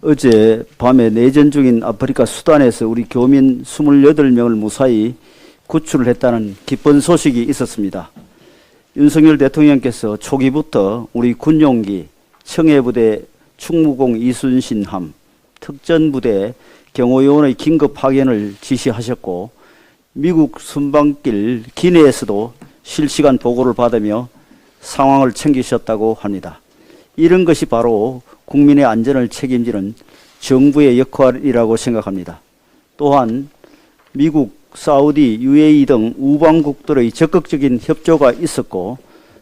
어제 밤에 내전 중인 아프리카 수단에서 우리 교민 28명을 무사히 구출을 했다는 기쁜 소식이 있었습니다. 윤석열 대통령께서 초기부터 우리 군용기, 청해부대 충무공 이순신함, 특전부대 경호요원의 긴급 파견을 지시하셨고 미국 순방길 기내에서도 실시간 보고를 받으며 상황을 챙기셨다고 합니다. 이런 것이 바로 국민의 안전을 책임지는 정부의 역할이라고 생각합니다. 또한 미국, 사우디, UAE 등 우방국들의 적극적인 협조가 있었고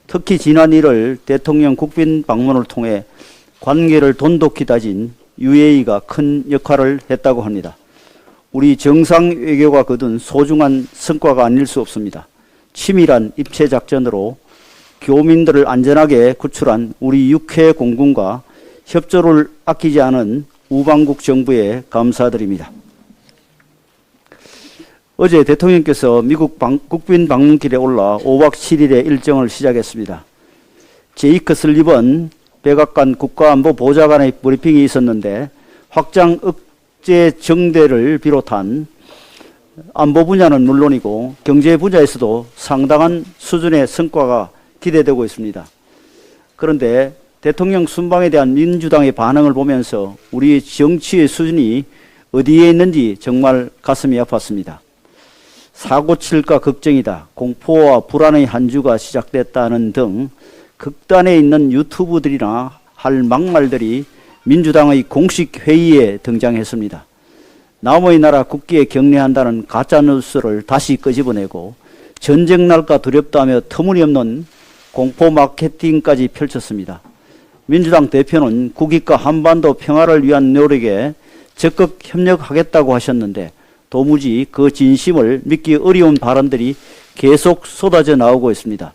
특히 지난 1월 대통령 국빈 방문을 통해 관계를 돈독히 다진 UAE가 큰 역할을 했다고 합니다. 우리 정상 외교가 거둔 소중한 성과가 아닐 수 없습니다. 치밀한 입체 작전으로 교민들을 안전하게 구출한 우리 육해 공군과 협조를 아끼지 않은 우방국 정부에 감사드립니다. 어제 대통령께서 미국 국빈 방문길에 올라 5박 7일의 일정을 시작했습니다. 제이크 설리번 백악관 국가안보보좌관의 브리핑이 있었는데 확장 억제 정대를 비롯한 안보 분야는 물론이고 경제 분야에서도 상당한 수준의 성과가 기대되고 있습니다. 그런데 대통령 순방에 대한 민주당의 반응을 보면서 우리 정치의 수준이 어디에 있는지 정말 가슴이 아팠습니다. 사고 칠까 걱정이다, 공포와 불안의 한 주가 시작됐다는 등 극단에 있는 유튜브들이나 할 막말들이 민주당의 공식 회의에 등장했습니다. 남의 나라 국기에 경례한다는 가짜뉴스를 다시 끄집어내고 전쟁 날까 두렵다며 터무니없는 공포 마케팅까지 펼쳤습니다. 민주당 대표는 국익과 한반도 평화를 위한 노력에 적극 협력하겠다고 하셨는데 도무지 그 진심을 믿기 어려운 발언들이 계속 쏟아져 나오고 있습니다.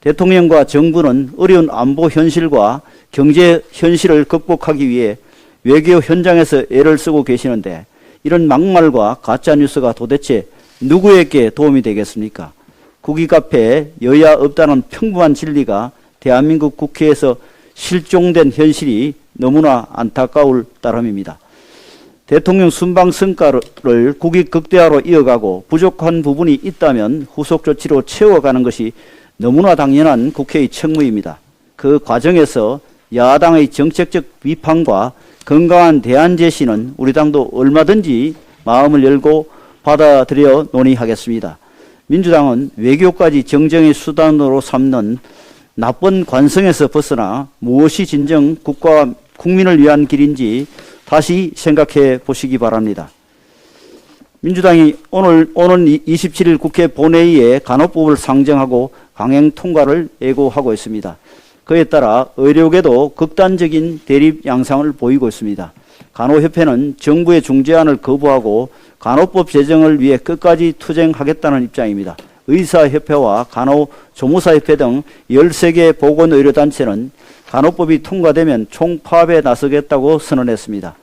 대통령과 정부는 어려운 안보 현실과 경제 현실을 극복하기 위해 외교 현장에서 애를 쓰고 계시는데 이런 막말과 가짜뉴스가 도대체 누구에게 도움이 되겠습니까? 국익 앞에 여야 없다는 평범한 진리가 대한민국 국회에서 실종된 현실이 너무나 안타까울 따름입니다. 대통령 순방 성과를 국익 극대화로 이어가고 부족한 부분이 있다면 후속 조치로 채워가는 것이 너무나 당연한 국회의 책무입니다. 그 과정에서 야당의 정책적 비판과 건강한 대안 제시는 우리 당도 얼마든지 마음을 열고 받아들여 논의하겠습니다. 민주당은 외교까지 정쟁의 수단으로 삼는 나쁜 관성에서 벗어나 무엇이 진정 국가와 국민을 위한 길인지 다시 생각해 보시기 바랍니다. 민주당이 오는 27일 국회 본회의에 간호법을 상정하고 강행 통과를 예고하고 있습니다. 그에 따라 의료계도 극단적인 대립 양상을 보이고 있습니다. 간호협회는 정부의 중재안을 거부하고 간호법 제정을 위해 끝까지 투쟁하겠다는 입장입니다. 의사협회와 간호조무사협회 등 13개 보건의료단체는 간호법이 통과되면 총파업에 나서겠다고 선언했습니다.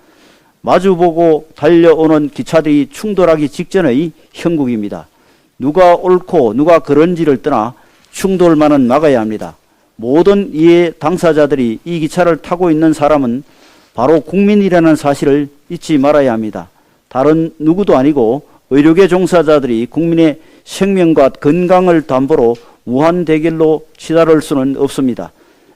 마주보고 달려오는 기차들이 충돌하기 직전의 형국입니다. 누가 옳고 누가 그런지를 떠나 충돌만은 막아야 합니다. 모든 이해 당사자들이 이 기차를 타고 있는 사람은 바로 국민이라는 사실을 잊지 말아야 합니다. 다른 누구도 아니고 의료계 종사자들이 국민의 생명과 건강을 담보로 무한 대결로 치달을 수는 없습니다.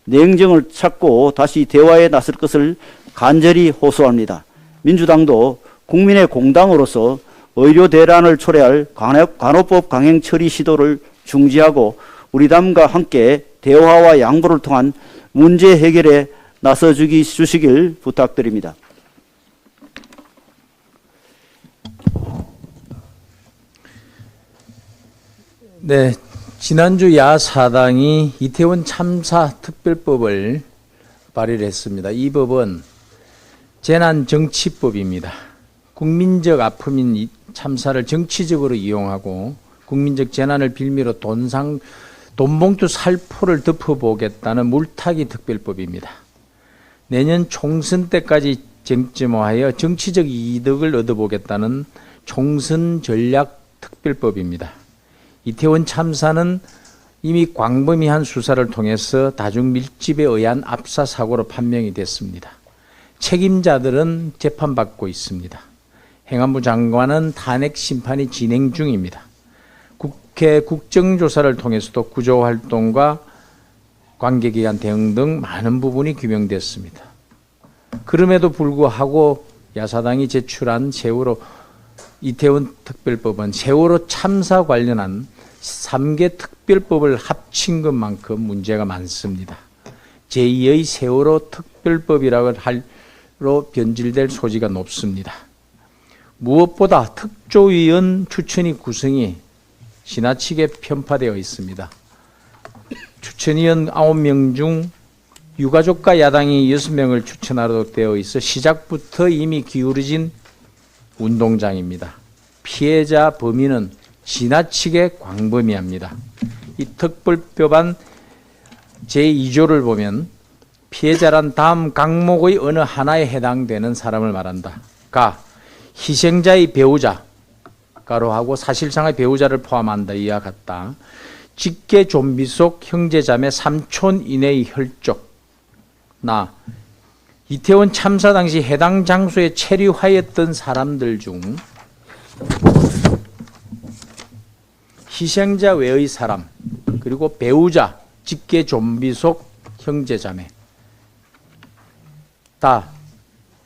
냉정을 찾고 다시 대화에 나설 것을 간절히 호소합니다. 민주당도 국민의 공당으로서 의료 대란을 초래할 간호법 강행 처리 시도를 중지하고 우리 당과 함께 대화와 양보를 통한 문제 해결에 나서 주시길 부탁드립니다. 네, 지난주 야사당이 이태원 참사 특별법을 발의를 했습니다. 이 법은 재난정치법입니다. 국민적 아픔인 이 참사를 정치적으로 이용하고 국민적 재난을 빌미로 돈봉투 살포를 덮어보겠다는 물타기 특별법입니다. 내년 총선 때까지 쟁점화하여 정치적 이득을 얻어보겠다는 총선 전략 특별법입니다. 이태원 참사는 이미 광범위한 수사를 통해서 다중 밀집에 의한 압사 사고로 판명이 됐습니다. 책임자들은 재판받고 있습니다. 행안부 장관은 탄핵 심판이 진행 중입니다. 국회 국정조사를 통해서도 구조활동과 관계기관 대응 등 많은 부분이 규명됐습니다. 그럼에도 불구하고 야사당이 제출한 세월호 이태원 특별법은 세월호 참사 관련한 3개 특별법을 합친 것만큼 문제가 많습니다. 제2의 세월호 특별법이라고 할로 변질될 소지가 높습니다. 무엇보다 특조위원 추천위 구성이 지나치게 편파되어 있습니다. 추천위원 9명 중 유가족과 야당이 6명을 추천하도록 되어 있어 시작부터 이미 기울어진 운동장입니다. 피해자 범위는 지나치게 광범위합니다. 이 특별법안 제2조를 보면 피해자란 다음 강목의 어느 하나에 해당되는 사람을 말한다. 가, 희생자의 배우자, 가로 하고 사실상의 배우자를 포함한다. 이와 같다. 직계 좀비 속 형제자매 3촌 이내의 혈족. 나, 이태원 참사 당시 해당 장소에 체류하였던 사람들 중 희생자 외의 사람, 그리고 배우자, 직계 좀비 속 형제자매. 다,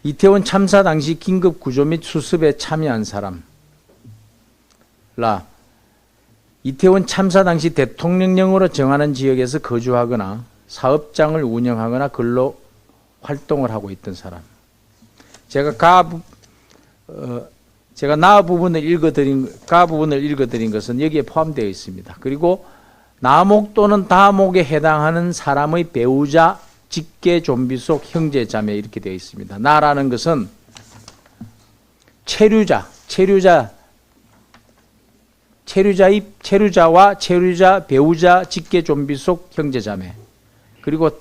이태원 참사 당시 긴급 구조 및 수습에 참여한 사람. 라, 이태원 참사 당시 대통령령으로 정하는 지역에서 거주하거나 사업장을 운영하거나 근로 활동을 하고 있던 사람. 제가 나 부분을 읽어드린 것은 여기에 포함되어 있습니다. 그리고 나목 또는 다목에 해당하는 사람의 배우자, 직계 좀비 속 형제 자매 이렇게 되어 있습니다. 나라는 것은 체류자와 체류자, 배우자, 직계 좀비 속 형제 자매. 그리고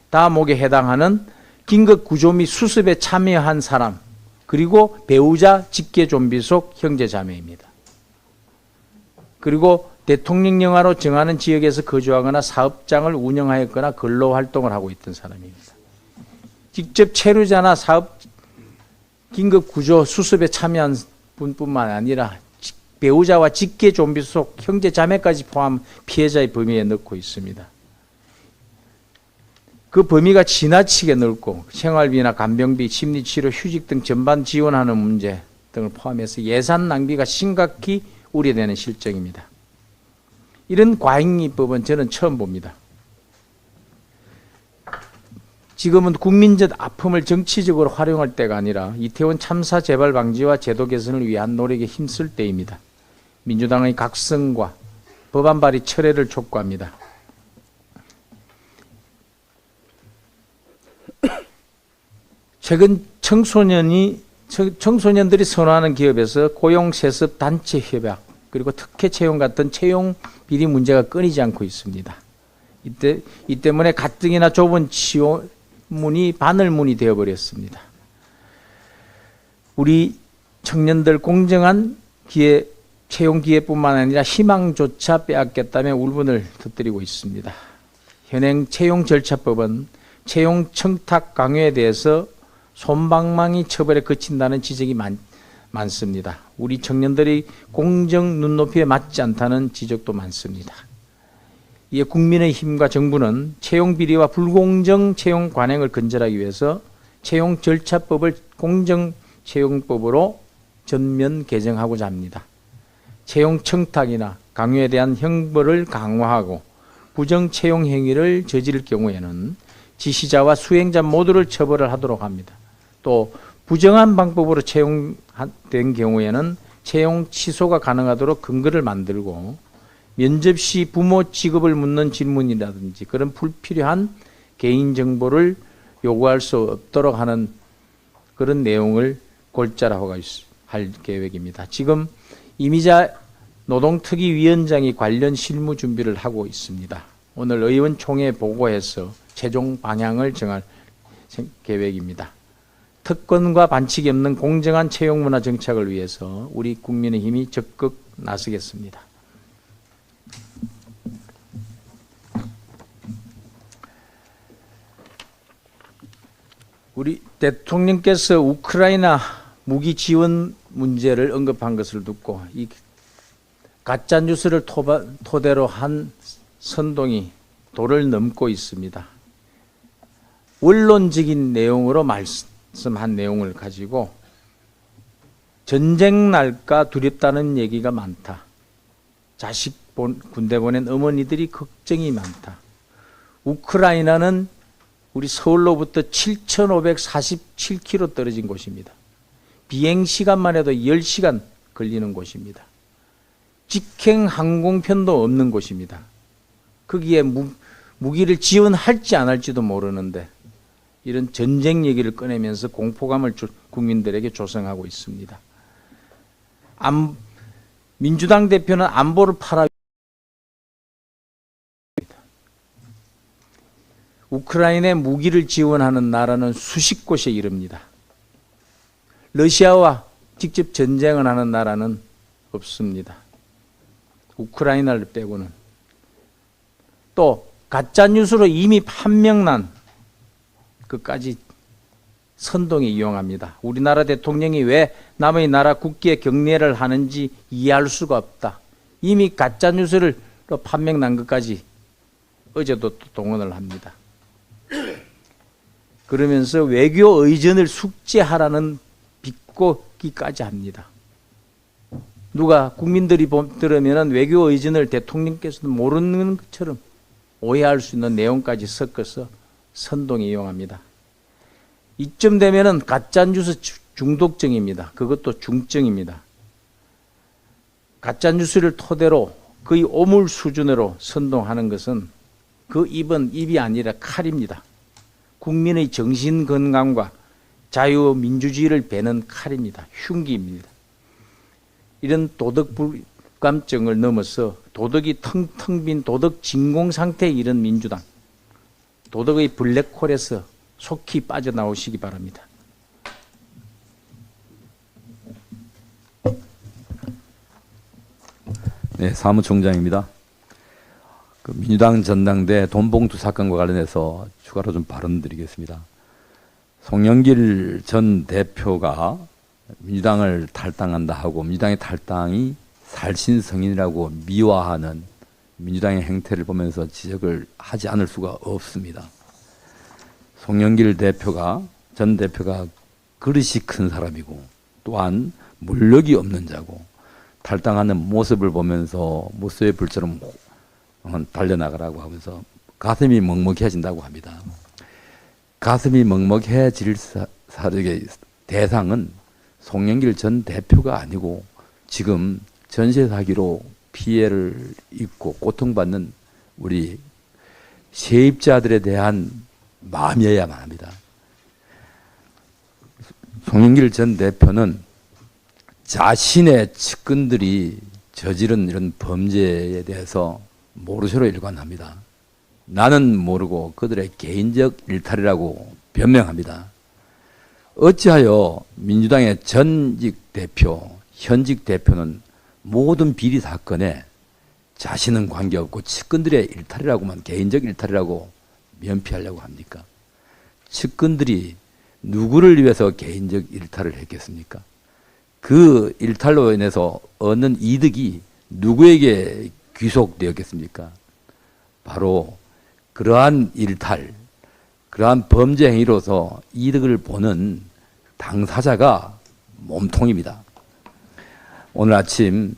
다목에 해당하는 긴급 구조 및 수습에 참여한 사람, 그리고 배우자, 직계 좀비 속 형제 자매입니다. 그리고 대통령령하로 정하는 지역에서 거주하거나 사업장을 운영하였거나 근로 활동을 하고 있던 사람입니다. 직접 체류자나 사업 긴급 구조 수습에 참여한 분뿐만 아니라 배우자와 직계 좀비 속 형제 자매까지 포함 피해자의 범위에 넣고 있습니다. 그 범위가 지나치게 넓고 생활비나 간병비, 심리치료, 휴직 등 전반 지원하는 문제 등을 포함해서 예산 낭비가 심각히 우려되는 실정입니다. 이런 과잉입법은 저는 처음 봅니다. 지금은 국민적 아픔을 정치적으로 활용할 때가 아니라 이태원 참사 재발 방지와 제도 개선을 위한 노력에 힘쓸 때입니다. 민주당의 각성과 법안 발의 철회를 촉구합니다. 최근 청소년들이 선호하는 기업에서 고용 세습 단체 협약 그리고 특혜 채용 같은 채용 비리 문제가 끊이지 않고 있습니다. 이 때문에 가뜩이나 좁은 지원문이 바늘문이 되어버렸습니다. 우리 청년들 공정한 채용 기회뿐만 아니라 희망조차 빼앗겼다며 울분을 터뜨리고 있습니다. 현행 채용 절차법은 채용 청탁 강요에 대해서 솜방망이 처벌에 그친다는 지적이 많습니다. 우리 청년들이 공정 눈높이에 맞지 않다는 지적도 많습니다. 이에 국민의힘과 정부는 채용 비리와 불공정 채용 관행을 근절하기 위해서 채용 절차법을 공정채용법으로 전면 개정하고자 합니다. 채용 청탁이나 강요에 대한 형벌을 강화하고 부정 채용 행위를 저지를 경우에는 지시자와 수행자 모두를 처벌을 하도록 합니다. 또 부정한 방법으로 채용된 경우에는 채용 취소가 가능하도록 근거를 만들고 면접 시 부모 직업을 묻는 질문이라든지 그런 불필요한 개인정보를 요구할 수 없도록 하는 그런 내용을 골자로 할 계획입니다. 지금 이미자 노동특위위원장이 관련 실무 준비를 하고 있습니다. 오늘 의원총회에 보고해서 최종 방향을 정할 계획입니다. 특권과 반칙이 없는 공정한 채용문화 정착을 위해서 우리 국민의힘이 적극 나서겠습니다. 우리 대통령께서 우크라이나 무기 지원 문제를 언급한 것을 듣고 이 가짜 뉴스를 토대로 한 선동이 도를 넘고 있습니다. 원론적인 내용으로 말씀한 내용을 가지고 전쟁 날까 두렵다는 얘기가 많다. 자식 군대 보낸 어머니들이 걱정이 많다. 우크라이나는 우리 서울로부터 7,547km 떨어진 곳입니다. 비행 시간만 해도 10시간 걸리는 곳입니다. 직행 항공편도 없는 곳입니다. 거기에 무기를 지원할지 안 할지도 모르는데 이런 전쟁 얘기를 꺼내면서 공포감을 국민들에게 조성하고 있습니다. 민주당 대표는 안보를 팔아 우크라이나에 무기를 지원하는 나라는 수십 곳에 이릅니다. 러시아와 직접 전쟁을 하는 나라는 없습니다. 우크라이나를 빼고는. 또 가짜뉴스로 이미 판명난 그까지 선동에 이용합니다. 우리나라 대통령이 왜 남의 나라 국기에 경례를 하는지 이해할 수가 없다. 이미 가짜뉴스를 판명난 것까지 어제도 또 동원을 합니다. 그러면서 외교 의전을 숙지하라는 비꼬기까지 합니다. 누가 국민들이 들으면 외교 의전을 대통령께서도 모르는 것처럼 오해할 수 있는 내용까지 섞어서 선동에 이용합니다. 이쯤 되면은 가짜뉴스 중독증입니다. 그것도 중증입니다. 가짜뉴스를 토대로 거의 오물 수준으로 선동하는 것은 그 입은 입이 아니라 칼입니다. 국민의 정신 건강과 자유민주주의를 베는 칼입니다. 흉기입니다. 이런 도덕 불감증을 넘어서 도덕이 텅텅 빈 도덕 진공 상태에 이른 민주당, 도덕의 블랙홀에서 속히 빠져나오시기 바랍니다. 네, 사무총장입니다. 민주당 전당대 돈봉투 사건과 관련해서 추가로 좀 발언드리겠습니다. 송영길 전 대표가 민주당을 탈당한다 하고 민주당의 탈당이 살신성인이라고 미화하는 민주당의 행태를 보면서 지적을 하지 않을 수가 없습니다. 송영길 전 대표가 그릇이 큰 사람이고 또한 물력이 없는 자고 탈당하는 모습을 보면서 무쇠의 불처럼 달려나가라고 하면서 가슴이 먹먹해진다고 합니다. 가슴이 먹먹해질 사력의 대상은 송영길 전 대표가 아니고 지금 전세 사기로 피해를 입고 고통받는 우리 세입자들에 대한 마음이어야만 합니다. 송영길 전 대표는 자신의 측근들이 저지른 이런 범죄에 대해서 모르쇠로 일관합니다. 나는 모르고 그들의 개인적 일탈이라고 변명합니다. 어찌하여 민주당의 전직 대표, 현직 대표는 모든 비리 사건에 자신은 관계없고 측근들의 일탈이라고만 개인적 일탈이라고 면피하려고 합니까? 측근들이 누구를 위해서 개인적 일탈을 했겠습니까? 그 일탈로 인해서 얻는 이득이 누구에게 귀속되었겠습니까? 바로 그러한 일탈, 그러한 범죄 행위로서 이득을 보는 당사자가 몸통입니다. 오늘 아침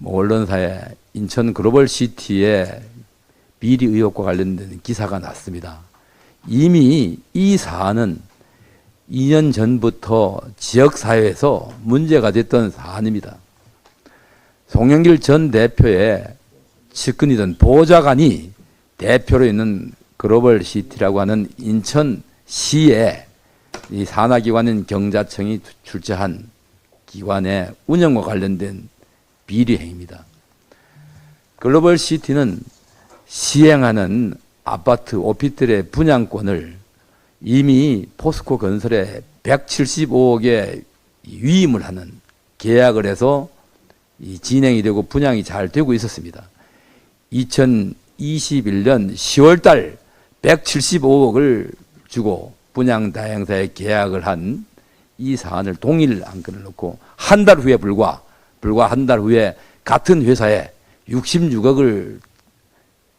언론사에 인천 글로벌시티의 비리 의혹과 관련된 기사가 났습니다. 이미 이 사안은 2년 전부터 지역사회에서 문제가 됐던 사안입니다. 송영길 전 대표의 측근이던 보좌관이 대표로 있는 글로벌시티라고 하는 인천시에 이 산하기관인 경자청이 출제한 기관의 운영과 관련된 비리 행위입니다. 글로벌시티는 시행하는 아파트 오피스텔의 분양권을 이미 포스코 건설에 175억에 위임을 하는 계약을 해서 진행이 되고 분양이 잘 되고 있었습니다. 2021년 10월 달 175억을 주고 분양 다행사에 계약을 한 이 사안을 동일 안건을 놓고 한 달 후에 불과 한 달 후에 같은 회사에 66억을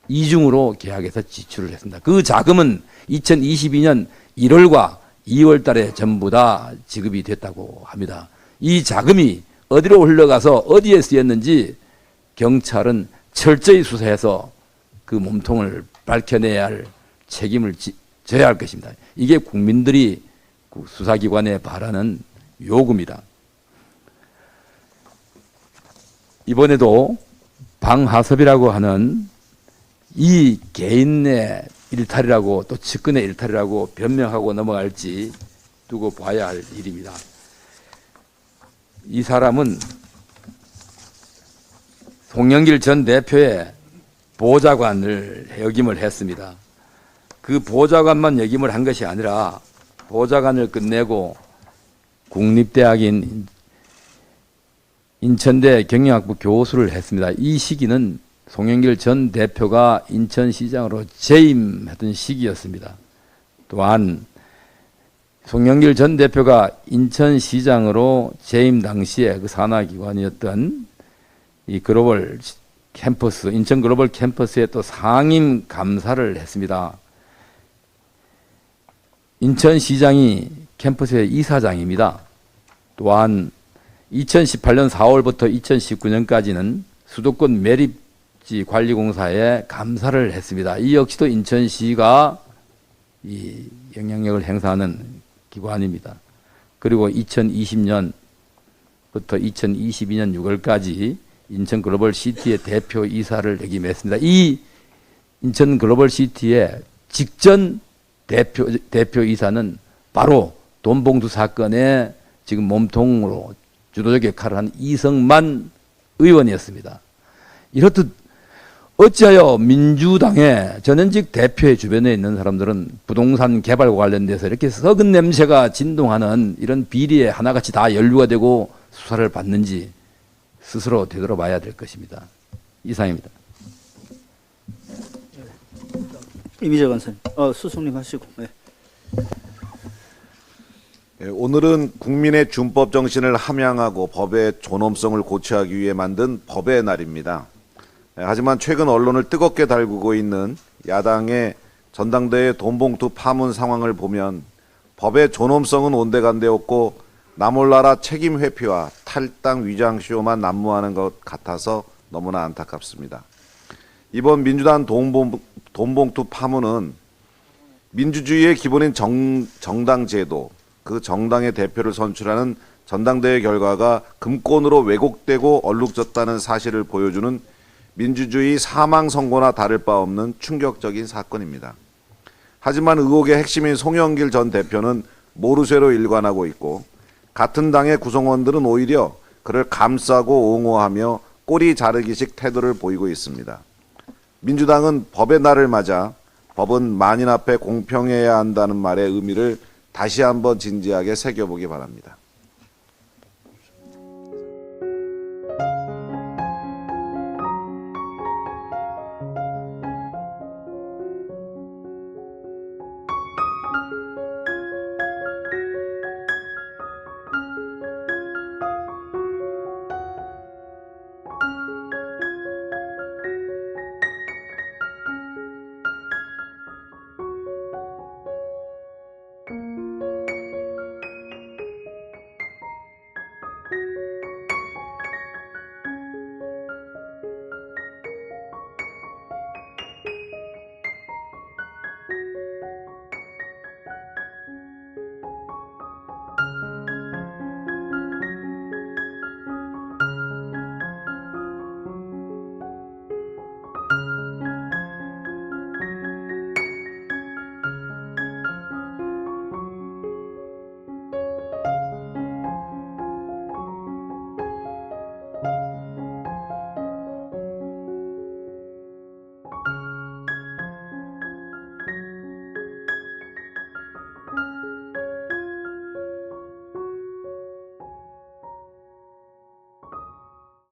이중으로 계약해서 지출을 했습니다. 그 자금은 2022년 1월과 2월 달에 전부 다 지급이 됐다고 합니다. 이 자금이 어디로 흘러가서 어디에 쓰였는지 경찰은 철저히 수사해서 그 몸통을 밝혀내야 할 책임을 져야 할 것입니다. 이게 국민들이 수사기관에 바라는 요구입니다. 이번에도 방하섭이라고 하는 이 개인의 일탈이라고 또 측근의 일탈이라고 변명하고 넘어갈지 두고 봐야 할 일입니다. 이 사람은 송영길 전 대표의 보좌관을 역임을 했습니다. 그 보좌관만 역임을 한 것이 아니라 보좌관을 끝내고 국립대학인 인천대 경영학부 교수를 했습니다. 이 시기는 송영길 전 대표가 인천시장으로 재임했던 시기였습니다. 또한 송영길 전 대표가 인천시장으로 재임 당시에 그 산하기관이었던 이 글로벌 캠퍼스, 인천 글로벌 캠퍼스에 또 상임 감사를 했습니다. 인천시장이 캠퍼스의 이사장입니다. 또한 2018년 4월부터 2019년까지는 수도권 매립지 관리공사에 감사를 했습니다. 이 역시도 인천시가 이 영향력을 행사하는 기관입니다. 그리고 2020년부터 2022년 6월까지 인천 글로벌 시티의 대표 이사를 역임했습니다. 이 인천 글로벌 시티의 직전 대표 이사는 바로 돈봉투 사건의 지금 몸통으로 주도적 역할을 한 이성만 의원이었습니다. 이렇듯 어찌하여 민주당의 전현직 대표의 주변에 있는 사람들은 부동산 개발과 관련돼서 이렇게 썩은 냄새가 진동하는 이런 비리에 하나같이 다 연루가 되고 수사를 받는지 스스로 되돌아봐야 될 것입니다. 이상입니다. 이미재 간사님, 수석님 하시고. 네. 예, 오늘은 국민의 준법 정신을 함양하고 법의 존엄성을 고취하기 위해 만든 법의 날입니다. 하지만 최근 언론을 뜨겁게 달구고 있는 야당의 전당대회 돈봉투 파문 상황을 보면 법의 존엄성은 온데간데 없고 나몰라라 책임 회피와 탈당 위장쇼만 난무하는 것 같아서 너무나 안타깝습니다. 이번 민주당 돈봉투 파문은 민주주의의 기본인 정당 제도, 그 정당의 대표를 선출하는 전당대회 결과가 금권으로 왜곡되고 얼룩졌다는 사실을 보여주는 민주주의 사망 선고나 다를 바 없는 충격적인 사건입니다. 하지만 의혹의 핵심인 송영길 전 대표는 모르쇠로 일관하고 있고 같은 당의 구성원들은 오히려 그를 감싸고 옹호하며 꼬리 자르기식 태도를 보이고 있습니다. 민주당은 법의 날을 맞아 법은 만인 앞에 공평해야 한다는 말의 의미를 다시 한번 진지하게 새겨보기 바랍니다.